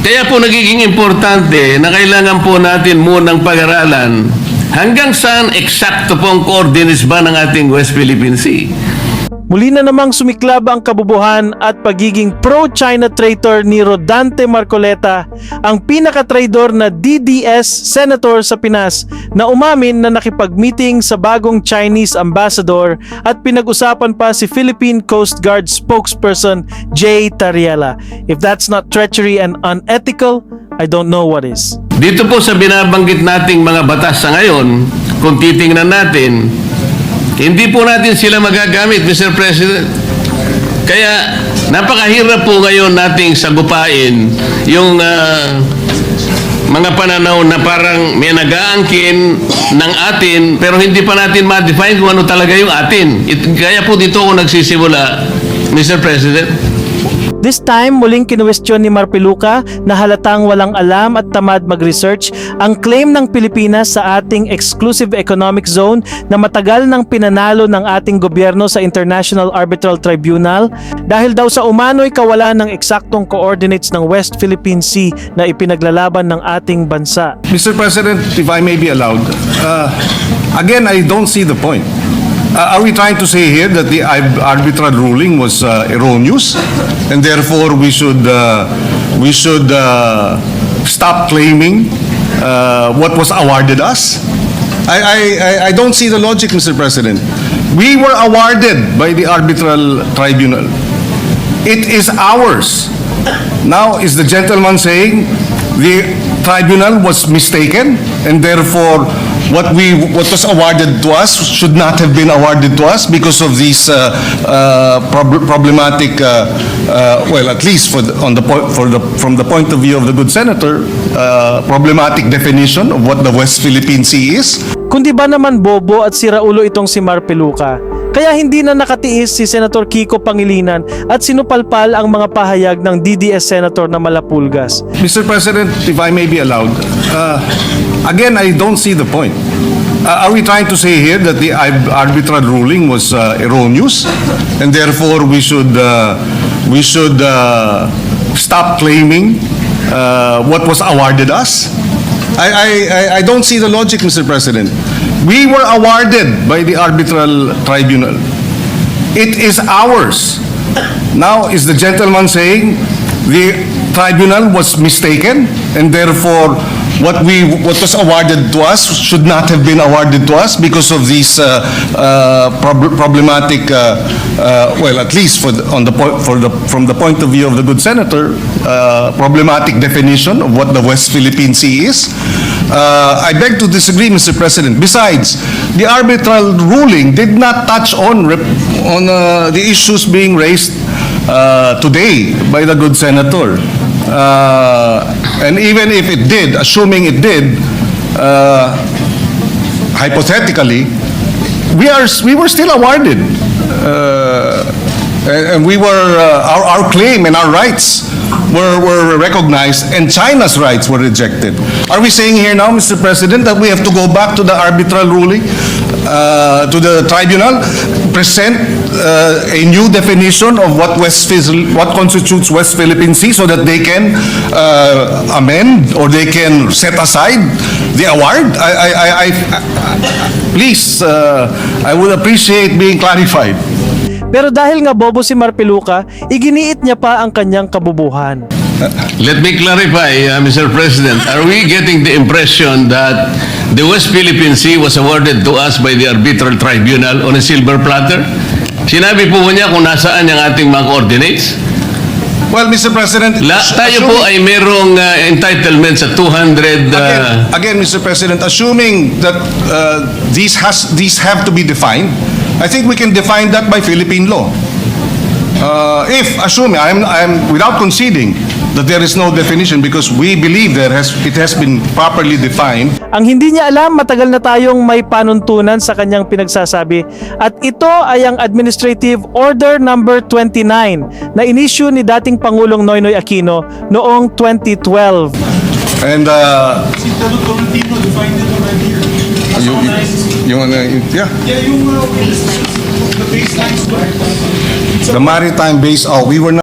Kaya po nagiging importante na kailangan po natin munang pag-aralan hanggang saan eksakto pong coordinates ba ng ating West Philippine Sea. Muli na namang sumiklab ang kabubuhan at pagiging pro-China traitor ni Rodante Marcoleta, ang pinaka-traidor na DDS senator sa Pinas na umamin na nakipag-meeting sa bagong Chinese ambassador at pinag-usapan pa si Philippine Coast Guard spokesperson Jay Tariela. If that's not treachery and unethical, I don't know what is. Dito po sa binabanggit nating mga batas sa ngayon, kung titingnan natin, hindi po natin sila magagamit, Mr. President. Kaya napakahirap po ngayon nating sagupain yung mga pananaw na parang may nag-aangkin ng atin pero hindi pa natin ma-define kung ano talaga yung atin. Kaya po dito ako nagsisimula, Mr. President. This time, muling kinuwestiyon ni Marpeluca na halatang walang alam at tamad mag-research ang claim ng Pilipinas sa ating exclusive economic zone na matagal nang pinanalo ng ating gobyerno sa International Arbitral Tribunal dahil daw sa umano'y kawalan ng eksaktong coordinates ng West Philippine Sea na ipinaglalaban ng ating bansa. Mr. President, if I may be allowed, again, I don't see the point. Are we trying to say here that the arbitral ruling was erroneous, and therefore we should stop claiming what was awarded us? I don't see the logic, Mr. President. We were awarded by the arbitral tribunal. It is ours. Now, is the gentleman saying the tribunal was mistaken, and therefore what was awarded to us should not have been awarded to us because of these problematic, well, at least from the point of view of the good senator, problematic definition of what the West Philippine Sea is. Kundi ba naman bobo at siraulo itong si Marpeluca? Kaya hindi na nakatiis si Senator Kiko Pangilinan at sinupalpal ang mga pahayag ng DDS Senator na Malapulgas. Mr. President, if I may be allowed, again, I don't see the point. Are we trying to say here that the arbitral ruling was erroneous, and therefore we should stop claiming what was awarded us? I don't see the logic, Mr. President. We were awarded by the arbitral tribunal. It is ours. Now, is the gentleman saying the tribunal was mistaken, and therefore what was awarded to us should not have been awarded to us because of these problematic, well, at least from the point of view of the good senator, problematic definition of what the West Philippine Sea is? I beg to disagree, Mr. President. Besides, the arbitral ruling did not touch on the issues being raised today by the good senator. And even if it did, assuming it did, hypothetically, we were still awarded, and we were our claim and our rights were recognized, and China's rights were rejected. Are we saying here now, Mr. President, that we have to go back to the arbitral ruling, to the tribunal, present a new definition of what constitutes West Philippine Sea, so that they can amend or they can set aside the award? Please, I would appreciate being clarified. Pero dahil nga bobo si Marpeluca, iginiit niya pa ang kanyang kabubuhan. Let me clarify, Mr. President. Are we getting the impression that the West Philippine Sea was awarded to us by the arbitral tribunal on a silver platter? Sinabi po niya kung nasaan yung ating mga coordinates? Well, Mr. President, Tayo po ay merong entitlement sa 200... Again, Mr. President, assuming that these have to be defined, I think we can define that by Philippine law. If, assuming, I'm without conceding that there is no definition, because we believe it has been properly defined. Ang hindi niya alam, matagal na tayong may panuntunan sa kanyang pinagsasabi, at ito ay ang Administrative Order Number 29 na inisyu ni dating Pangulong Noynoy Aquino noong 2012. And the maritime base, we were not